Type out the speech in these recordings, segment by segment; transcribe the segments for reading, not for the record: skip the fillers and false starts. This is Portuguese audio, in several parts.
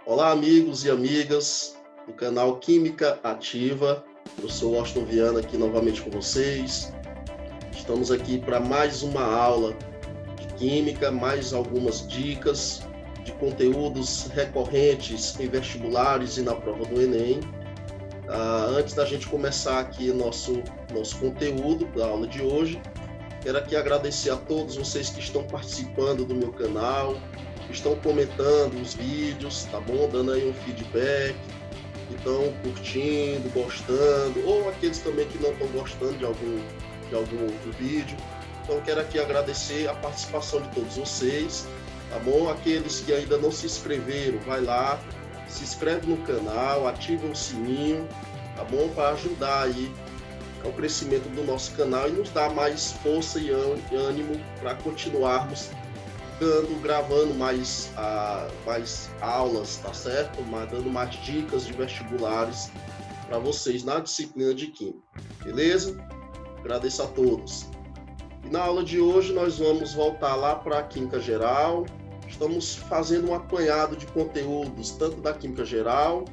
Olá, amigos e amigas do canal Química Ativa. Eu sou Washington Viana aqui novamente com vocês. Estamos aqui para mais uma aula de Química, mais algumas dicas de conteúdos recorrentes em vestibulares e na prova do Enem. Antes da gente começar aqui nosso conteúdo da aula de hoje, quero aqui agradecer a todos vocês que estão participando do meu canal, estão comentando os vídeos, tá bom? Dando aí um feedback, que estão curtindo, gostando, ou aqueles também que não estão gostando de algum outro vídeo. Então, quero aqui agradecer a participação de todos vocês, tá bom? Aqueles que ainda não se inscreveram, vai lá, se inscreve no canal, ativa o sininho, tá bom? Para ajudar aí ao crescimento do nosso canal e nos dar mais força e ânimo para continuarmos gravando mais aulas, tá certo? Dando mais dicas de vestibulares para vocês na disciplina de Química, beleza? Agradeço a todos. E na aula de hoje nós vamos voltar lá para a Química Geral. Estamos fazendo um apanhado de conteúdos, tanto da Química Geral,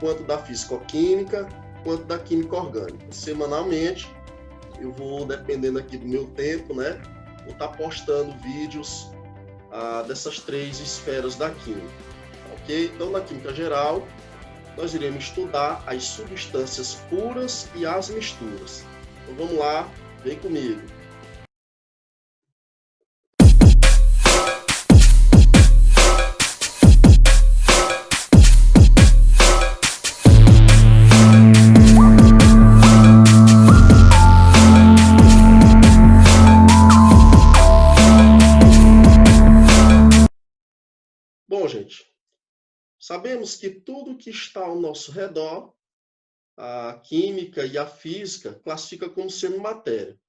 quanto da Físico-Química, quanto da Química Orgânica. Semanalmente, eu vou, dependendo aqui do meu tempo, né, vou estar postando vídeos dessas três esferas da Química, ok? Então, na Química Geral, nós iremos estudar as substâncias puras e as misturas. Então, vamos lá, vem comigo. Bom, gente, sabemos que tudo que está ao nosso redor, a química e a física, classifica como sendo matéria.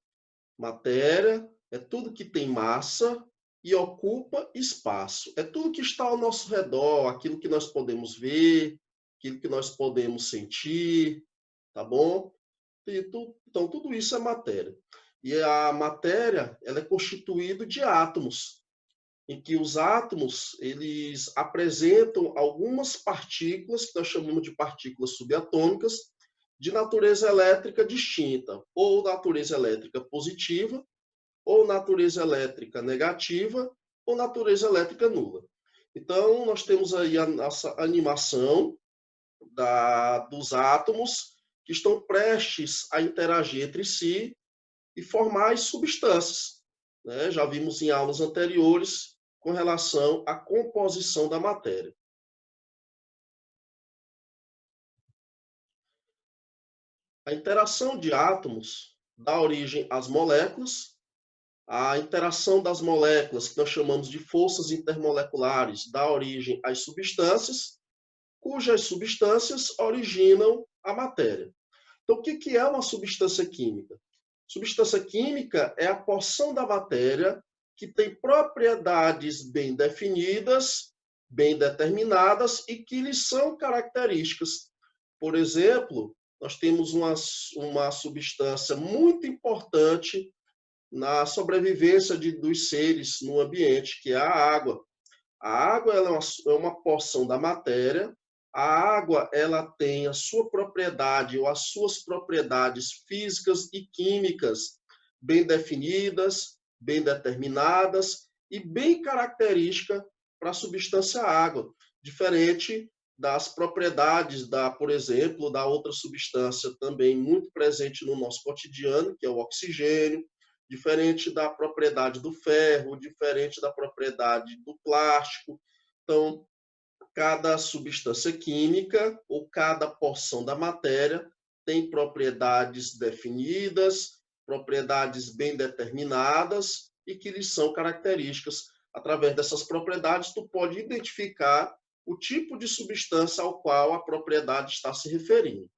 Matéria é tudo que tem massa e ocupa espaço. É tudo que está ao nosso redor, aquilo que nós podemos ver, aquilo que nós podemos sentir, tá bom? Então, tudo isso é matéria. E a matéria, ela é constituída de átomos, em que os átomos, eles apresentam algumas partículas, que nós chamamos de partículas subatômicas, de natureza elétrica distinta, ou natureza elétrica positiva, ou natureza elétrica negativa, ou natureza elétrica nula. Então, nós temos aí a nossa animação dos átomos, que estão prestes a interagir entre si e formar as substâncias, né? Já vimos em aulas anteriores com relação à composição da matéria. A interação de átomos dá origem às moléculas. A interação das moléculas, que nós chamamos de forças intermoleculares, dá origem às substâncias, cujas substâncias originam a matéria. Então, o que é uma substância química? Substância química é a porção da matéria que tem propriedades bem definidas, bem determinadas e que lhes são características. Por exemplo, nós temos uma substância muito importante na sobrevivência dos seres no ambiente, que é a água. A água ela é uma porção da matéria. A água ela tem a sua propriedade ou as suas propriedades físicas e químicas bem definidas, bem determinadas e bem característica para a substância água, diferente das propriedades por exemplo, da outra substância também muito presente no nosso cotidiano, que é o oxigênio, diferente da propriedade do ferro, diferente da propriedade do plástico. Então, cada substância química ou cada porção da matéria tem propriedades definidas, propriedades bem determinadas e que lhes são características. Através dessas propriedades, tu pode identificar o tipo de substância ao qual a propriedade está se referindo.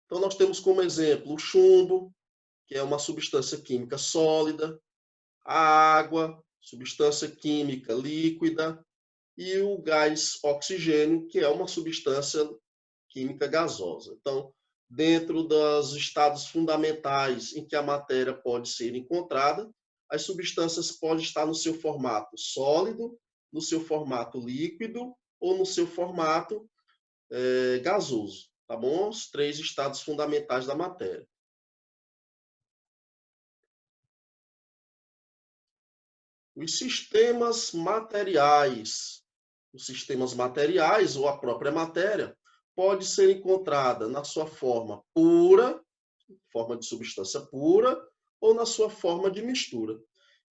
Então, nós temos como exemplo o chumbo, que é uma substância química sólida, a água, substância química líquida, e o gás oxigênio, que é uma substância química gasosa. Então, dentro dos estados fundamentais em que a matéria pode ser encontrada, as substâncias podem estar no seu formato sólido, no seu formato líquido ou no seu formato gasoso, tá bom? Os 3 estados fundamentais da matéria. Os sistemas materiais ou a própria matéria pode ser encontrada na sua forma pura, forma de substância pura, ou na sua forma de mistura.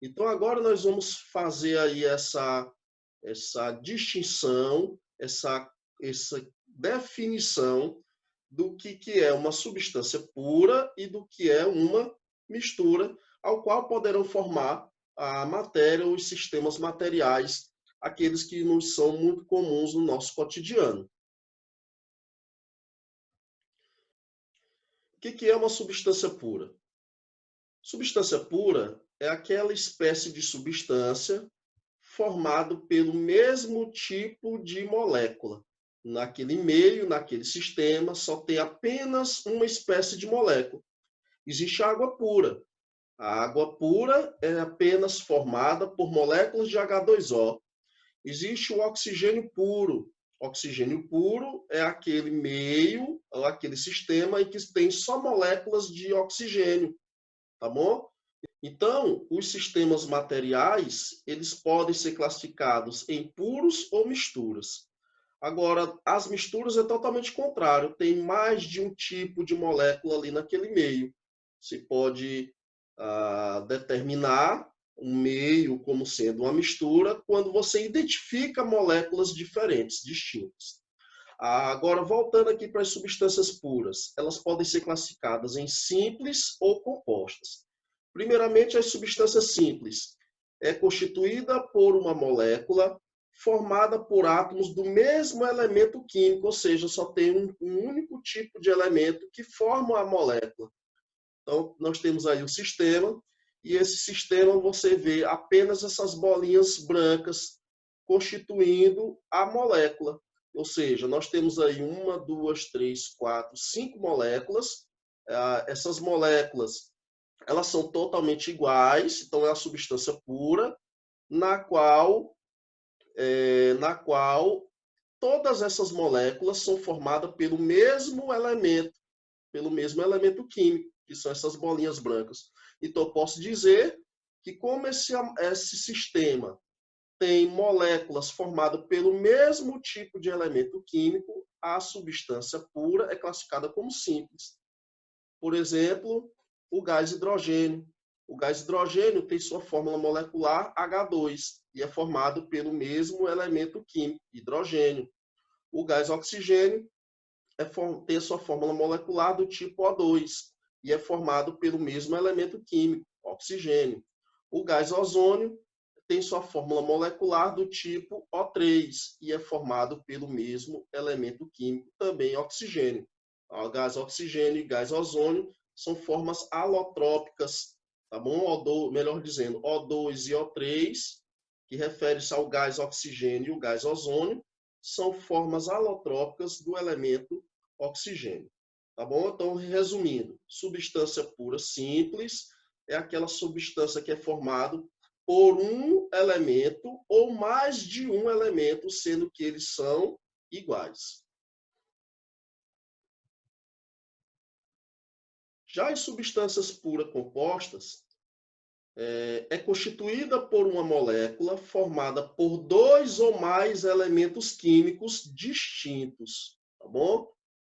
Então, agora nós vamos fazer aí essa distinção, essa definição do que é uma substância pura e do que é uma mistura, ao qual poderão formar a matéria ou os sistemas materiais, aqueles que nos são muito comuns no nosso cotidiano. O que é uma substância pura? Substância pura é aquela espécie de substância formado pelo mesmo tipo de molécula. Naquele meio, naquele sistema, só tem apenas uma espécie de molécula. Existe a água pura. A água pura é apenas formada por moléculas de H2O. Existe o oxigênio puro. Oxigênio puro é aquele meio, ou aquele sistema em que tem só moléculas de oxigênio, tá bom? Então, os sistemas materiais, eles podem ser classificados em puros ou misturas. Agora, as misturas é totalmente contrário, tem mais de um tipo de molécula ali naquele meio. Se pode determinar um meio como sendo uma mistura quando você identifica moléculas diferentes, distintas. Agora, voltando aqui para as substâncias puras, elas podem ser classificadas em simples ou compostas. Primeiramente, as substâncias simples é constituída por uma molécula formada por átomos do mesmo elemento químico, ou seja, só tem um único tipo de elemento que forma a molécula. Então, nós temos aí o sistema, e esse sistema você vê apenas essas bolinhas brancas constituindo a molécula. Ou seja, nós temos aí 1, 2, 3, 4, 5 moléculas. Essas moléculas, elas são totalmente iguais, então é a substância pura, na qual todas essas moléculas são formadas pelo mesmo elemento químico, que são essas bolinhas brancas. Então, eu posso dizer que como esse sistema tem moléculas formadas pelo mesmo tipo de elemento químico, a substância pura é classificada como simples. Por exemplo, o gás hidrogênio. O gás hidrogênio tem sua fórmula molecular H2 e é formado pelo mesmo elemento químico, hidrogênio. O gás oxigênio tem sua fórmula molecular do tipo O2 e é formado pelo mesmo elemento químico, oxigênio. O gás ozônio tem sua fórmula molecular do tipo O3 e é formado pelo mesmo elemento químico, também oxigênio. O gás oxigênio e gás ozônio são formas alotrópicas, tá bom? Melhor dizendo, O2 e O3, que refere-se ao gás oxigênio e o gás ozônio, são formas alotrópicas do elemento oxigênio. Tá bom? Então, resumindo, substância pura simples é aquela substância que é formada por um elemento ou mais de um elemento, sendo que eles são iguais. Já as substâncias puras compostas é constituída por uma molécula formada por 2 ou mais elementos químicos distintos, tá bom?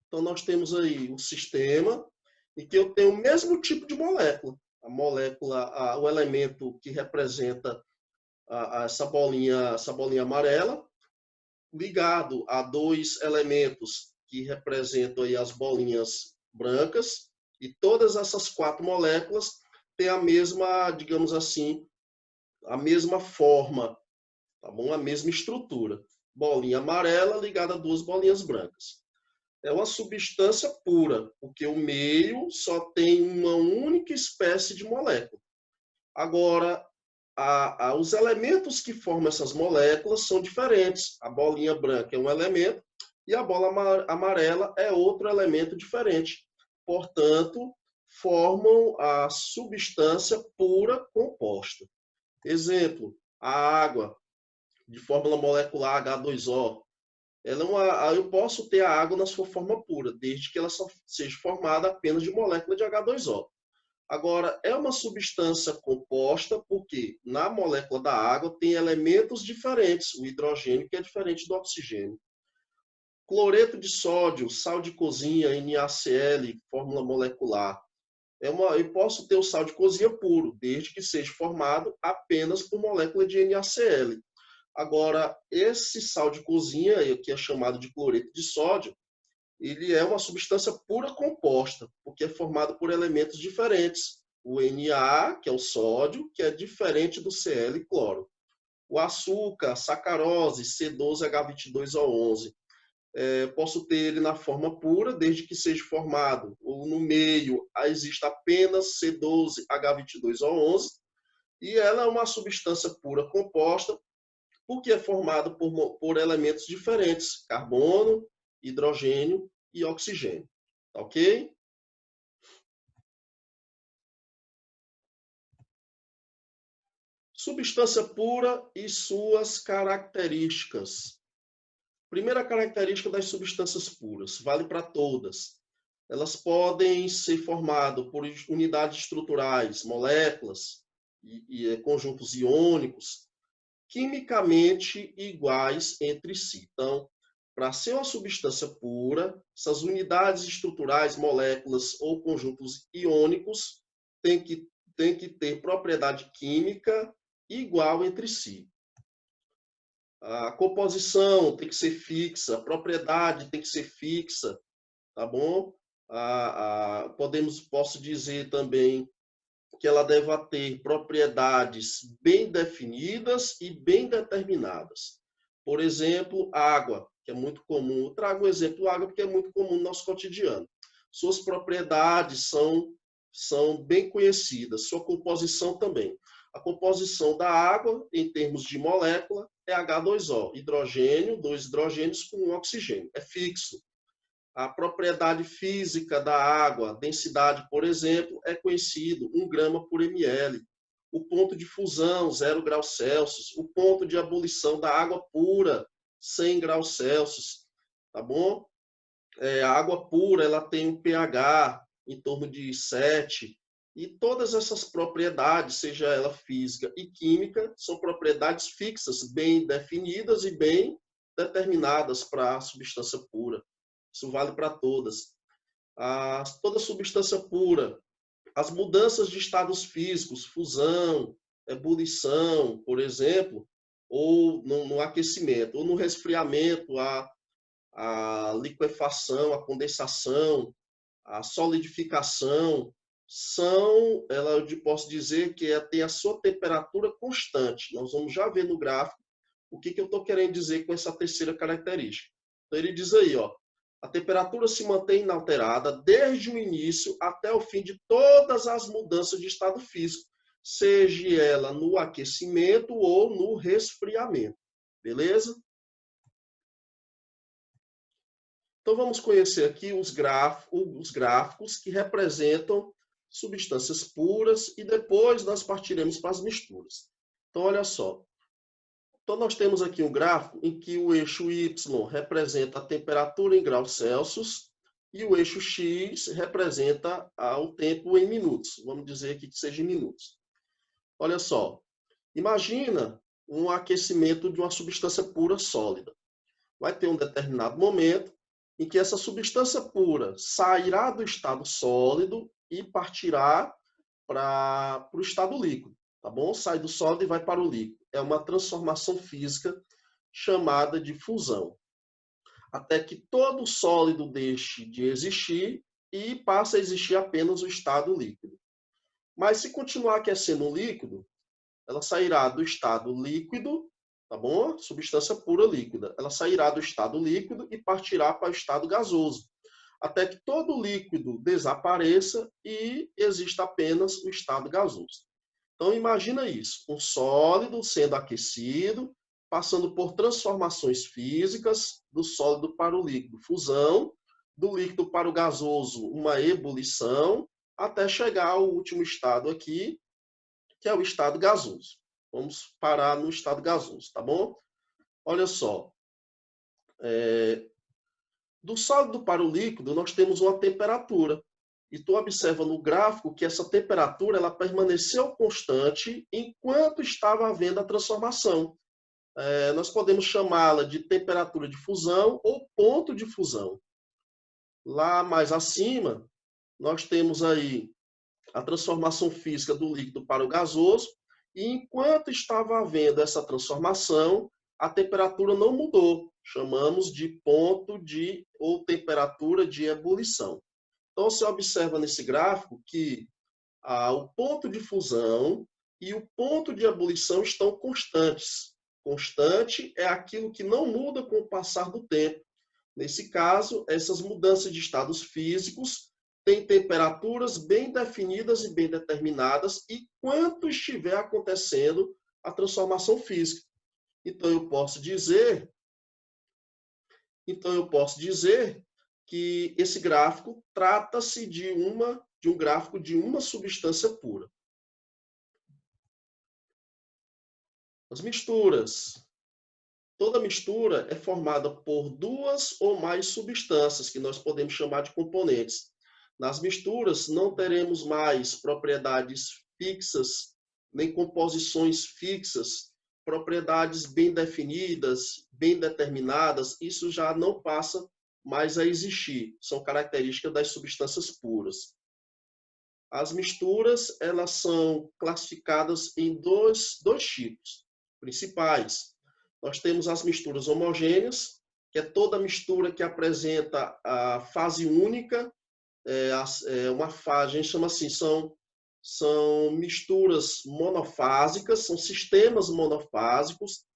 Então, nós temos aí um sistema em que eu tenho o mesmo tipo de molécula. A molécula, o elemento que representa essa bolinha amarela, ligado a 2 elementos que representam aí as bolinhas brancas, e todas essas 4 moléculas têm a mesma, digamos assim, a mesma forma, tá bom? A mesma estrutura. Bolinha amarela ligada a 2 bolinhas brancas. É uma substância pura, porque o meio só tem uma única espécie de molécula. Agora, os elementos que formam essas moléculas são diferentes. A bolinha branca é um elemento e a bola amarela é outro elemento diferente. Portanto, formam a substância pura composta. Exemplo, a água de fórmula molecular H2O. Eu posso ter a água na sua forma pura, desde que ela só seja formada apenas de molécula de H2O. Agora, é uma substância composta porque na molécula da água tem elementos diferentes, o hidrogênio que é diferente do oxigênio. Cloreto de sódio, sal de cozinha, NaCl, fórmula molecular. Eu posso ter o sal de cozinha puro, desde que seja formado apenas por molécula de NaCl. Agora, esse sal de cozinha, que é chamado de cloreto de sódio, ele é uma substância pura composta, porque é formado por elementos diferentes. O Na, que é o sódio, que é diferente do Cl, cloro. O açúcar, sacarose, C12H22O11. Posso ter ele na forma pura, desde que seja formado, ou no meio existe apenas C12H22O11, e ela é uma substância pura composta, porque é formado por elementos diferentes, carbono, hidrogênio e oxigênio. Ok? Substância pura e suas características. Primeira característica das substâncias puras, vale para todas. Elas podem ser formadas por unidades estruturais, moléculas e conjuntos iônicos, quimicamente iguais entre si. Então, para ser uma substância pura, essas unidades estruturais, moléculas ou conjuntos iônicos têm que ter propriedade química igual entre si. A composição tem que ser fixa, a propriedade tem que ser fixa, tá bom? Posso dizer também que ela deve ter propriedades bem definidas e bem determinadas. Por exemplo, água, que é muito comum. Eu trago o exemplo água porque é muito comum no nosso cotidiano. Suas propriedades são bem conhecidas, sua composição também. A composição da água, em termos de molécula, é H2O, hidrogênio, 2 hidrogênios com 1 oxigênio, é fixo. A propriedade física da água, a densidade, por exemplo, é conhecido, 1 grama por ml. O ponto de fusão, 0 graus Celsius. O ponto de ebulição da água pura, 100 graus Celsius. Tá bom? A água pura ela tem um pH em torno de 7. E todas essas propriedades, seja ela física e química, são propriedades fixas, bem definidas e bem determinadas para a substância pura. Isso vale para todas. Toda substância pura, as mudanças de estados físicos, fusão, ebulição, por exemplo, ou no aquecimento, ou no resfriamento, a liquefação, a condensação, a solidificação, eu posso dizer que tem a sua temperatura constante. Nós vamos já ver no gráfico o que eu estou querendo dizer com essa terceira característica. Então, ele diz aí, ó, a temperatura se mantém inalterada desde o início até o fim de todas as mudanças de estado físico, seja ela no aquecimento ou no resfriamento. Beleza? Então, vamos conhecer aqui os gráficos que representam substâncias puras e depois nós partiremos para as misturas. Então, olha só. Então, nós temos aqui um gráfico em que o eixo Y representa a temperatura em graus Celsius e o eixo X representa o tempo em minutos. Vamos dizer aqui que seja em minutos. Olha só. Imagina um aquecimento de uma substância pura sólida. Vai ter um determinado momento em que essa substância pura sairá do estado sólido e partirá para o estado líquido, tá bom? Sai do sólido e vai para o líquido. É uma transformação física chamada de fusão. Até que todo sólido deixe de existir e passe a existir apenas o estado líquido. Mas se continuar aquecendo um líquido, ela sairá do estado líquido, tá bom? Substância pura líquida. Ela sairá do estado líquido e partirá para o estado gasoso, até que todo líquido desapareça e exista apenas o estado gasoso. Então, imagina isso, um sólido sendo aquecido, passando por transformações físicas, do sólido para o líquido, fusão, do líquido para o gasoso, uma ebulição, até chegar ao último estado aqui, que é o estado gasoso. Vamos parar no estado gasoso, tá bom? Olha só, do sólido para o líquido, nós temos uma temperatura. E tu observa no gráfico que essa temperatura ela permaneceu constante enquanto estava havendo a transformação. Nós podemos chamá-la de temperatura de fusão ou ponto de fusão. Lá mais acima, nós temos aí a transformação física do líquido para o gasoso, e enquanto estava havendo essa transformação, a temperatura não mudou. Chamamos de ponto de ou temperatura de ebulição. Então, você observa nesse gráfico que o ponto de fusão e o ponto de ebulição estão constantes. Constante é aquilo que não muda com o passar do tempo. Nesse caso, essas mudanças de estados físicos têm temperaturas bem definidas e bem determinadas enquanto estiver acontecendo a transformação física. Então, eu posso dizer que esse gráfico trata-se de um gráfico de uma substância pura. As misturas. Toda mistura é formada por duas ou mais substâncias, que nós podemos chamar de componentes. Nas misturas, não teremos mais propriedades fixas, nem composições fixas, propriedades bem definidas, bem determinadas, isso já não passa mais a existir. São características das substâncias puras. As misturas, elas são classificadas em dois tipos principais. Nós temos as misturas homogêneas, que é toda mistura que apresenta a fase única, uma fase, a gente chama assim, são misturas monofásicas, são sistemas monofásicos.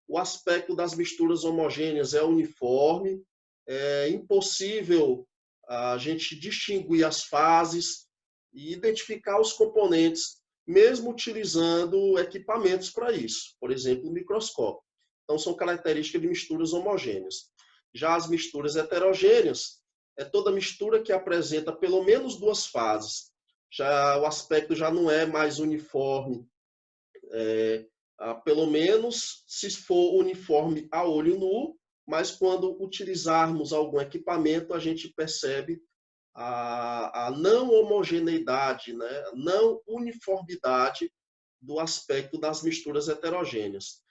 O aspecto das misturas homogêneas é uniforme, é impossível a gente distinguir as fases e identificar os componentes, mesmo utilizando equipamentos para isso, por exemplo, o microscópio. Então, são características de misturas homogêneas. Já as misturas heterogêneas é toda mistura que apresenta pelo menos duas fases. Já o aspecto já não é mais uniforme, pelo menos se for uniforme a olho nu, mas quando utilizarmos algum equipamento, a gente percebe a não homogeneidade, né? Não uniformidade do aspecto das misturas heterogêneas.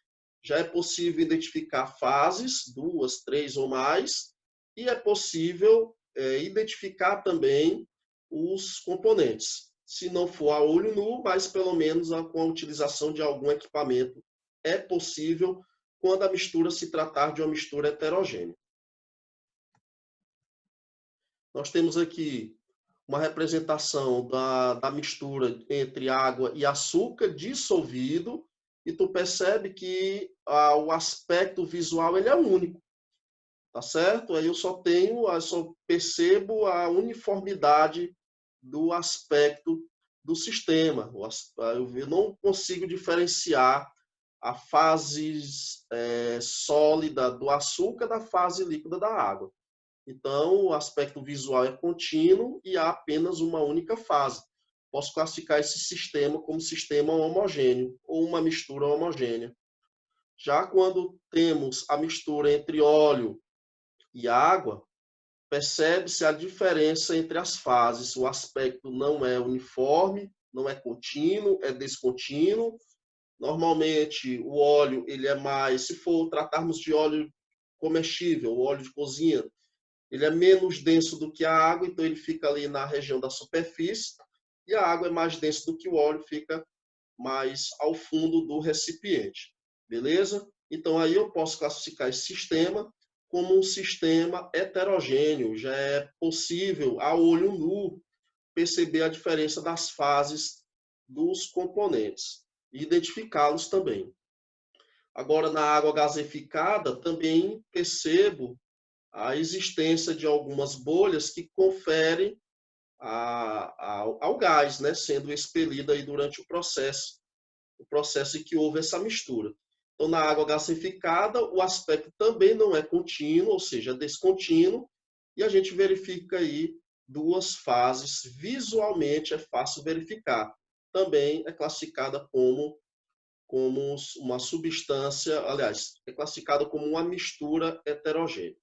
Já é possível identificar fases, duas, três ou mais, e é possível identificar também os componentes. Se não for a olho nu, mas pelo menos com a utilização de algum equipamento, é possível quando a mistura se tratar de uma mistura heterogênea. Nós temos aqui uma representação da mistura entre água e açúcar dissolvido, e tu percebe que o aspecto visual ele é único, tá certo? Aí eu só percebo a uniformidade do aspecto do sistema. Eu não consigo diferenciar a fase sólida do açúcar da fase líquida da água. Então, o aspecto visual é contínuo e há apenas uma única fase. Posso classificar esse sistema como sistema homogêneo ou uma mistura homogênea. Já quando temos a mistura entre óleo e água, percebe-se a diferença entre as fases. O aspecto não é uniforme, não é contínuo, é descontínuo. Normalmente, o óleo ele é mais, se for tratarmos de óleo comestível, o óleo de cozinha, ele é menos denso do que a água, então ele fica ali na região da superfície, e a água é mais densa do que o óleo, fica mais ao fundo do recipiente. Beleza? Então aí eu posso classificar esse sistema como um sistema heterogêneo. Já é possível, a olho nu, perceber a diferença das fases dos componentes e identificá-los também. Agora, na água gaseificada, também percebo a existência de algumas bolhas que conferem ao gás, né, sendo expelido aí durante o processo em que houve essa mistura. Então, na água gasificada, o aspecto também não é contínuo, ou seja, é descontínuo, e a gente verifica aí duas fases, visualmente é fácil verificar. Também é classificada como uma substância, aliás, é classificada como uma mistura heterogênea.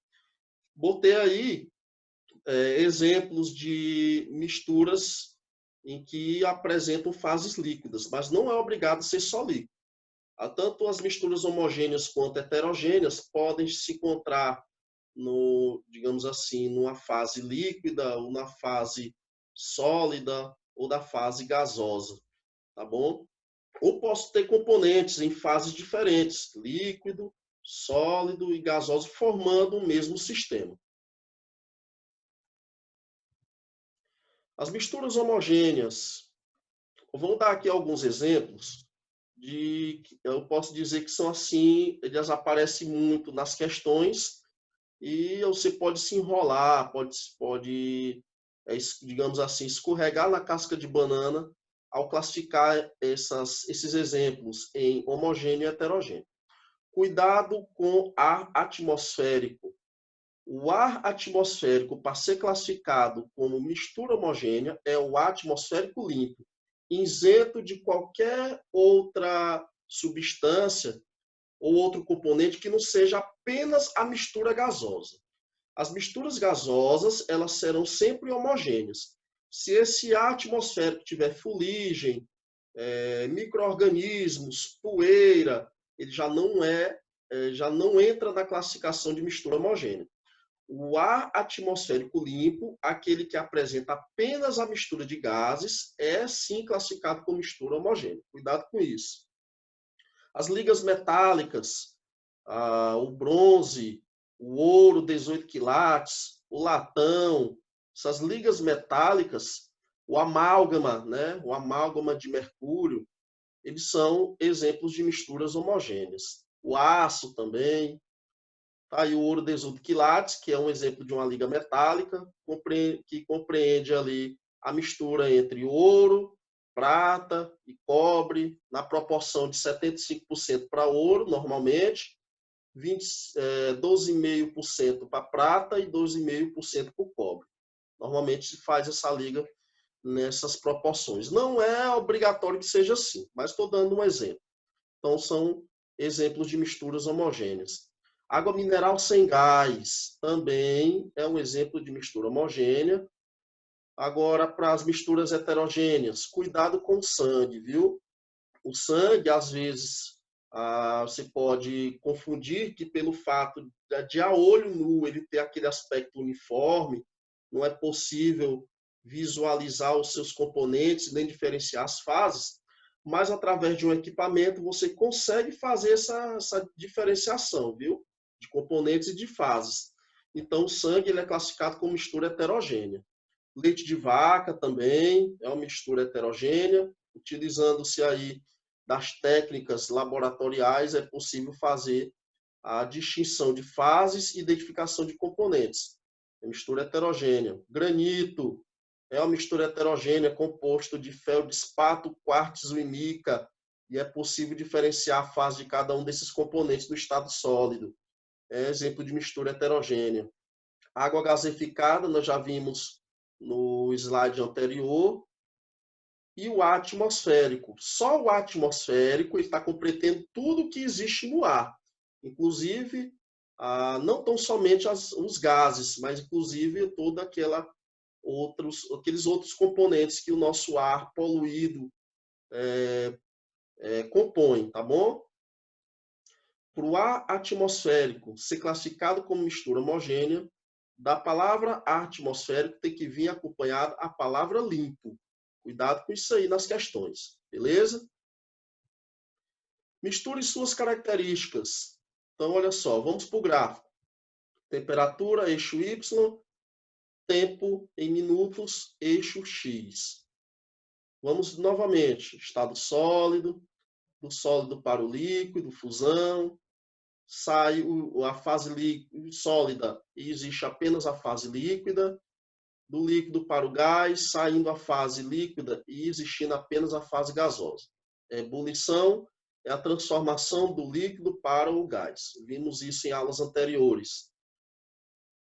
Botei aí exemplos de misturas em que apresentam fases líquidas, mas não é obrigado a ser só líquido. Tanto as misturas homogêneas quanto heterogêneas podem se encontrar digamos assim, numa fase líquida, ou na fase sólida, ou da fase gasosa, tá bom? Ou posso ter componentes em fases diferentes, líquido, sólido e gasoso, formando o mesmo sistema. As misturas homogêneas, vamos dar aqui alguns exemplos eu posso dizer que são assim, elas aparecem muito nas questões e você pode se enrolar, pode digamos assim, escorregar na casca de banana ao classificar esses exemplos em homogêneo e heterogêneo. Cuidado com ar atmosférico. O ar atmosférico, para ser classificado como mistura homogênea, é o ar atmosférico limpo, isento de qualquer outra substância ou outro componente que não seja apenas a mistura gasosa. As misturas gasosas, elas serão sempre homogêneas. Se esse ar atmosférico tiver fuligem, micro-organismos, poeira, ele já não entra na classificação de mistura homogênea. O ar atmosférico limpo, aquele que apresenta apenas a mistura de gases, é sim classificado como mistura homogênea. Cuidado com isso. As ligas metálicas, o bronze, o ouro 18 quilates, o latão, essas ligas metálicas, o amálgama, né? O amálgama de mercúrio, eles são exemplos de misturas homogêneas. O aço também. Tá aí o ouro 18 quilates, que é um exemplo de uma liga metálica, que compreende ali a mistura entre ouro, prata e cobre, na proporção de 75% para ouro, normalmente, 12,5% para prata e 12,5% para o cobre. Normalmente se faz essa liga nessas proporções. Não é obrigatório que seja assim, mas estou dando um exemplo. Então, são exemplos de misturas homogêneas. Água mineral sem gás também é um exemplo de mistura homogênea. Agora, para as misturas heterogêneas, cuidado com o sangue, viu? O sangue, às vezes, você pode confundir que pelo fato de a olho nu ele ter aquele aspecto uniforme, não é possível visualizar os seus componentes, nem diferenciar as fases, mas através de um equipamento você consegue fazer essa diferenciação, viu? De componentes e de fases. Então, o sangue ele é classificado como mistura heterogênea. Leite de vaca também é uma mistura heterogênea, utilizando-se aí das técnicas laboratoriais, é possível fazer a distinção de fases e identificação de componentes. É mistura heterogênea. Granito é uma mistura heterogênea composto de feldespato, quartzo e mica, e é possível diferenciar a fase de cada um desses componentes do estado sólido. É exemplo de mistura heterogênea. Água gaseificada, nós já vimos no slide anterior. E o ar atmosférico. Só o ar atmosférico está compreendendo tudo que existe no ar. Inclusive, não tão somente os gases, mas inclusive todos aqueles outros componentes que o nosso ar poluído compõe, tá bom? Para o ar atmosférico ser classificado como mistura homogênea, da palavra ar atmosférico tem que vir acompanhada a palavra limpo. Cuidado com isso aí nas questões, beleza? Misture suas características. Então, olha só, vamos para o gráfico. Temperatura, eixo Y, tempo em minutos, eixo X. Vamos novamente, estado sólido, do sólido para o líquido, fusão, sai a fase sólida e existe apenas a fase líquida, do líquido para o gás, saindo a fase líquida e existindo apenas a fase gasosa. Ebulição é a transformação do líquido para o gás. Vimos isso em aulas anteriores.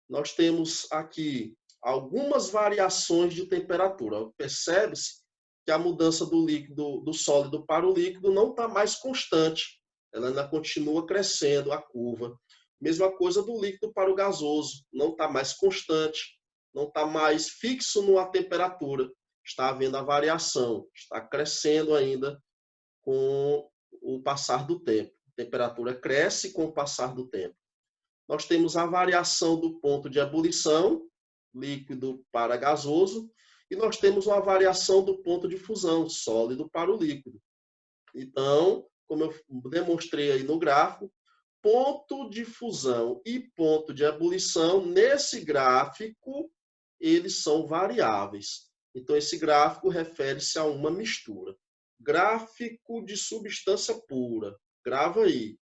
Nós temos aqui algumas variações de temperatura. Percebe-se que a mudança do líquido, do sólido para o líquido não está mais constante, ela ainda continua crescendo a curva. Mesma coisa do líquido para o gasoso, não está mais constante, não está mais fixo numa temperatura, está havendo a variação, está crescendo ainda com o passar do tempo. A temperatura cresce com o passar do tempo. Nós temos a variação do ponto de ebulição, líquido para gasoso, e nós temos uma variação do ponto de fusão, sólido para o líquido. Então, como eu demonstrei aí no gráfico, ponto de fusão e ponto de ebulição, nesse gráfico, eles são variáveis. Então, esse gráfico refere-se a uma mistura. Gráfico de substância pura. Grava aí.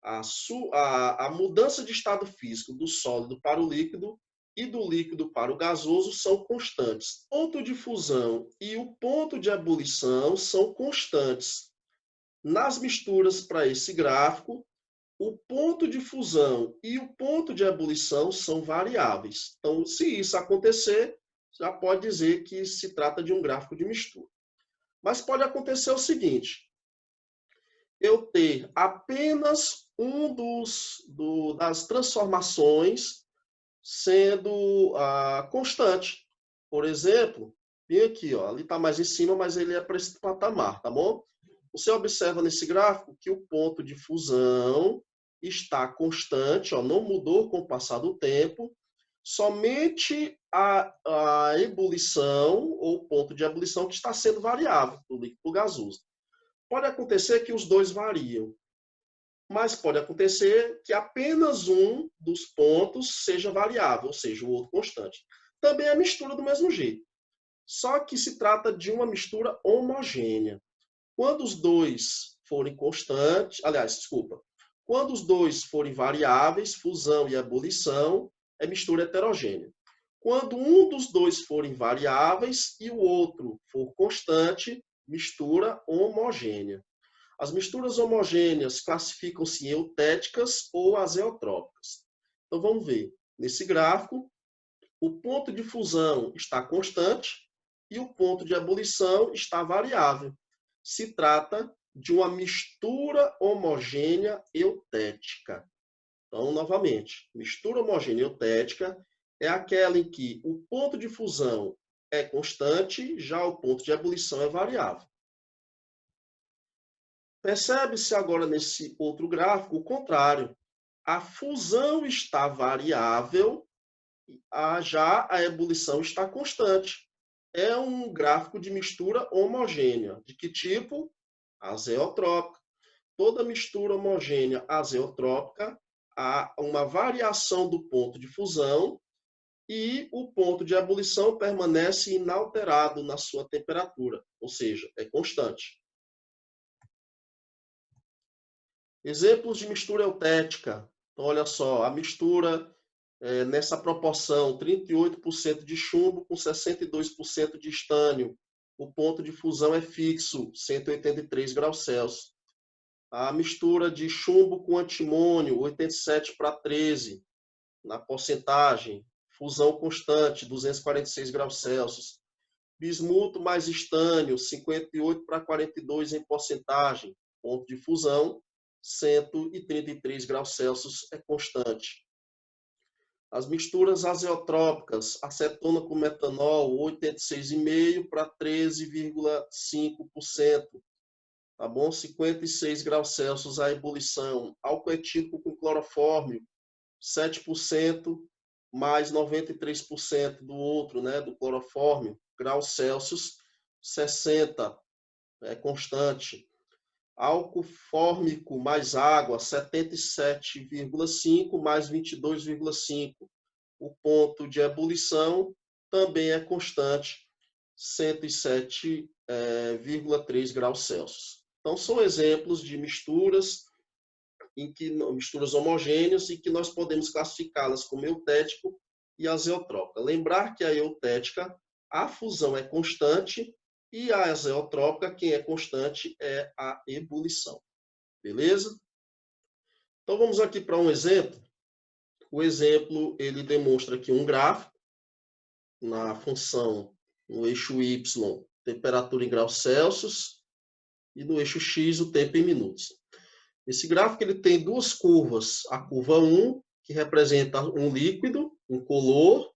A mudança de estado físico do sólido para o líquido e do líquido para o gasoso são constantes. O ponto de fusão e o ponto de ebulição são constantes. Nas misturas para esse gráfico, o ponto de fusão e o ponto de ebulição são variáveis. Então, se isso acontecer, já pode dizer que se trata de um gráfico de mistura. Mas pode acontecer o seguinte: eu ter apenas das transformações sendo constante. Por exemplo, bem aqui, ó, ali está mais em cima, mas ele é para esse patamar, tá bom? Você observa nesse gráfico que o ponto de fusão está constante, ó, não mudou com o passar do tempo, somente a ebulição, ou ponto de ebulição, que está sendo variável do líquido para o gasoso. Pode acontecer que os dois variam, mas pode acontecer que apenas um dos pontos seja variável, ou seja, o outro constante. Também é mistura do mesmo jeito. Só que se trata de uma mistura homogênea. Quando os dois forem constantes, quando os dois forem variáveis, fusão e ebulição, é mistura heterogênea. Quando um dos dois forem variáveis e o outro for constante, mistura homogênea. As misturas homogêneas classificam-se em eutéticas ou azeotrópicas. Então vamos ver. Nesse gráfico, o ponto de fusão está constante e o ponto de ebulição está variável. Se trata de uma mistura homogênea eutética. Então, novamente, mistura homogênea eutética é aquela em que o ponto de fusão é constante, já o ponto de ebulição é variável. Percebe-se agora nesse outro gráfico o contrário. A fusão está variável, já a ebulição está constante. É um gráfico de mistura homogênea. De que tipo? Azeotrópica. Toda mistura homogênea azeotrópica há uma variação do ponto de fusão e o ponto de ebulição permanece inalterado na sua temperatura, ou seja, é constante. Exemplos de mistura eutética. Então, olha só, a mistura nessa proporção, 38% de chumbo com 62% de estânio. O ponto de fusão é fixo, 183 graus Celsius. A mistura de chumbo com antimônio, 87:13, na porcentagem. Fusão constante, 246 graus Celsius. Bismuto mais estânio, 58:42 em porcentagem. Ponto de fusão, 133 graus Celsius é constante. As misturas azeotrópicas, acetona com metanol, 86,5 para 13,5%. Tá bom? 56 graus Celsius a ebulição. Álcool etílico com clorofórmio, 7% mais 93% do outro, né, do clorofórmio, graus Celsius, 60, é constante. Álcool fórmico mais água, 77,5 mais 22,5. O ponto de ebulição também é constante, 107,3 graus Celsius. Então, são exemplos de misturas misturas homogêneas e que nós podemos classificá-las como eutético e azeotrópica. Lembrar que a eutética, a fusão é constante e a azeotrópica, quem é constante é a ebulição. Beleza? Então, vamos aqui para um exemplo. O exemplo, ele demonstra aqui um gráfico na função, no eixo Y, temperatura em graus Celsius, e no eixo X, o tempo em minutos. Esse gráfico ele tem duas curvas, a curva 1, que representa um líquido incolor,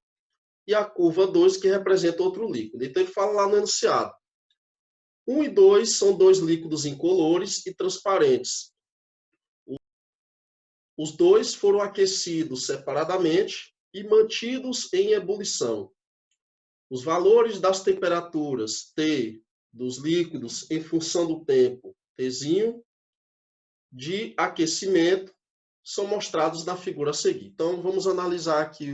e a curva 2, que representa outro líquido. Então, ele fala lá no enunciado. 1 e 2 são dois líquidos incolores e transparentes. Os dois foram aquecidos separadamente e mantidos em ebulição. Os valores das temperaturas T dos líquidos em função do tempo Tzinho de aquecimento são mostrados na figura a seguir. Então, vamos analisar aqui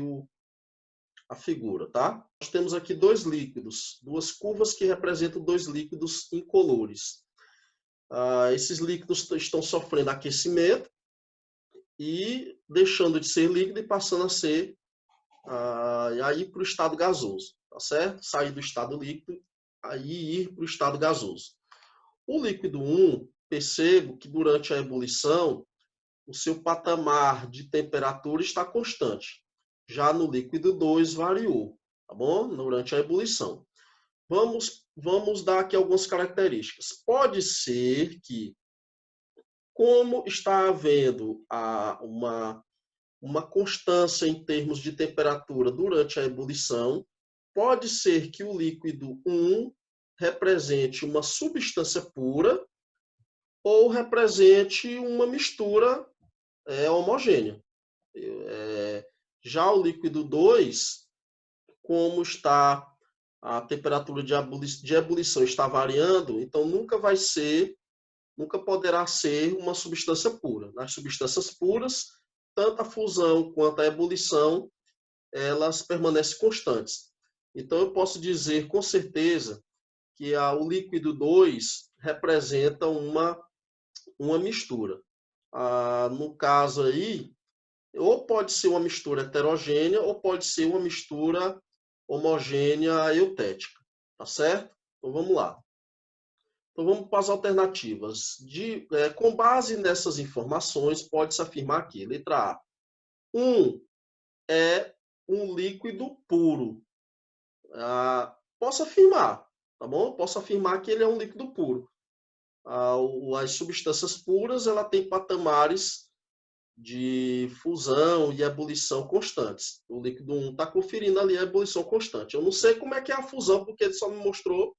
a figura, tá? Nós temos aqui dois líquidos, duas curvas que representam dois líquidos incolores. Esses líquidos estão sofrendo aquecimento e deixando de ser líquido e passando a ser aí para o estado gasoso, tá certo? Sair do estado líquido, aí ir para o estado gasoso. O líquido 1, percebo que durante a ebulição, o seu patamar de temperatura está constante. Já no líquido 2 variou, tá bom? Durante a ebulição. Vamos dar aqui algumas características. Pode ser que, como está havendo uma constância em termos de temperatura durante a ebulição, pode ser que o líquido 1 represente uma substância pura ou represente uma mistura homogênea. Já o líquido 2, como está a temperatura de ebulição está variando, então nunca poderá ser uma substância pura. Nas substâncias puras, tanto a fusão quanto a ebulição, elas permanecem constantes. Então eu posso dizer com certeza que o líquido 2 representa uma mistura. No caso aí, ou pode ser uma mistura heterogênea, ou pode ser uma mistura homogênea eutética, tá certo? Então vamos lá. Então vamos para as alternativas. Com base nessas informações, pode-se afirmar que, letra A, 1 é um líquido puro. Posso afirmar, tá bom? Posso afirmar que ele é um líquido puro. As substâncias puras, ela tem patamares de fusão e ebulição constantes. O líquido 1 está conferindo ali a ebulição constante. Eu não sei como é que é a fusão, porque ele só me mostrou...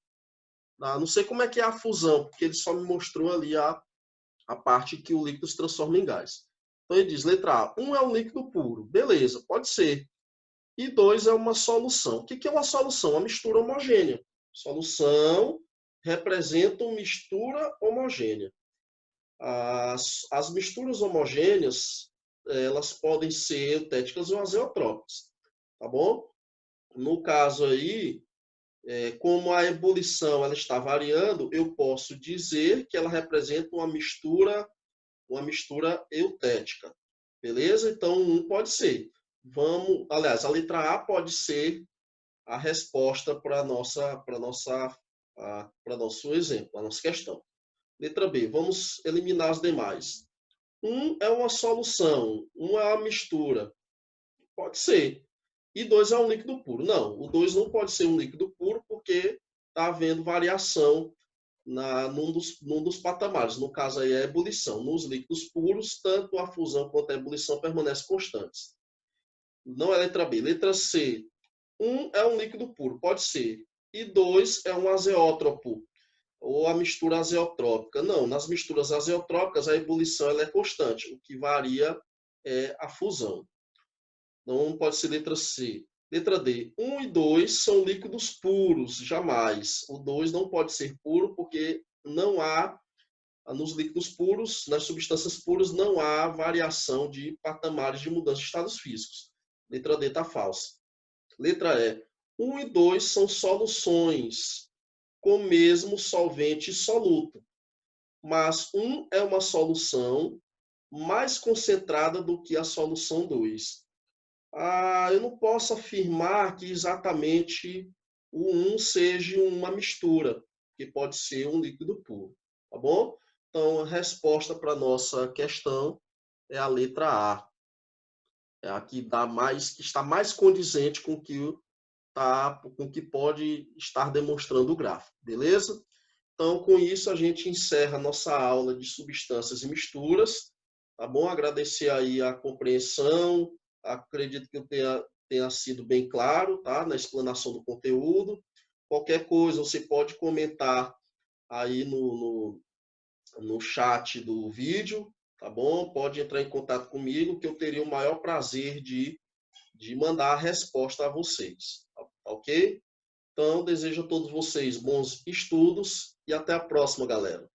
não sei como é que é a fusão, porque ele só me mostrou ali a parte que o líquido se transforma em gás. Então ele diz, letra A, 1 é um líquido puro. Beleza, pode ser. E 2 é uma solução. O que é uma solução? Uma mistura homogênea. Solução representa uma mistura homogênea. As misturas homogêneas, elas podem ser eutéticas ou azeotrópicas, tá bom? No caso aí, como a ebulição ela está variando, eu posso dizer que ela representa uma mistura eutética, beleza? Então, um pode ser. Aliás, a letra A pode ser a resposta para nosso exemplo, a nossa questão. Letra B, vamos eliminar as demais. 1 é uma solução, 1 é uma mistura. Pode ser. E 2 é um líquido puro. Não, o 2 não pode ser um líquido puro porque está havendo variação num dos patamares. No caso aí é a ebulição. Nos líquidos puros, tanto a fusão quanto a ebulição permanecem constantes. Não é letra B. Letra C, 1 é um líquido puro. Pode ser. E 2 é um azeótropo ou a mistura azeotrópica. Não, nas misturas azeotrópicas a ebulição ela é constante, o que varia é a fusão. Não pode ser letra C. Letra D, 1 e 2 são líquidos puros, jamais. O 2 não pode ser puro porque não há, nos líquidos puros, nas substâncias puras, não há variação de patamares de mudança de estados físicos. Letra D está falsa. Letra E, 1 e 2 são soluções com o mesmo solvente soluto, mas 1 é uma solução mais concentrada do que a solução 2. Eu não posso afirmar que exatamente o 1 seja uma mistura, que pode ser um líquido puro, tá bom? Então, a resposta para a nossa questão é a letra A. É a que está mais condizente com o que com o que pode estar demonstrando o gráfico, beleza? Então, com isso, a gente encerra a nossa aula de substâncias e misturas, tá bom? Agradecer aí a compreensão, acredito que eu tenha sido bem claro, tá? Na explanação do conteúdo. Qualquer coisa, você pode comentar aí no chat do vídeo, tá bom? Pode entrar em contato comigo, que eu teria o maior prazer de mandar a resposta a vocês, tá ok? Então, desejo a todos vocês bons estudos e até a próxima, galera.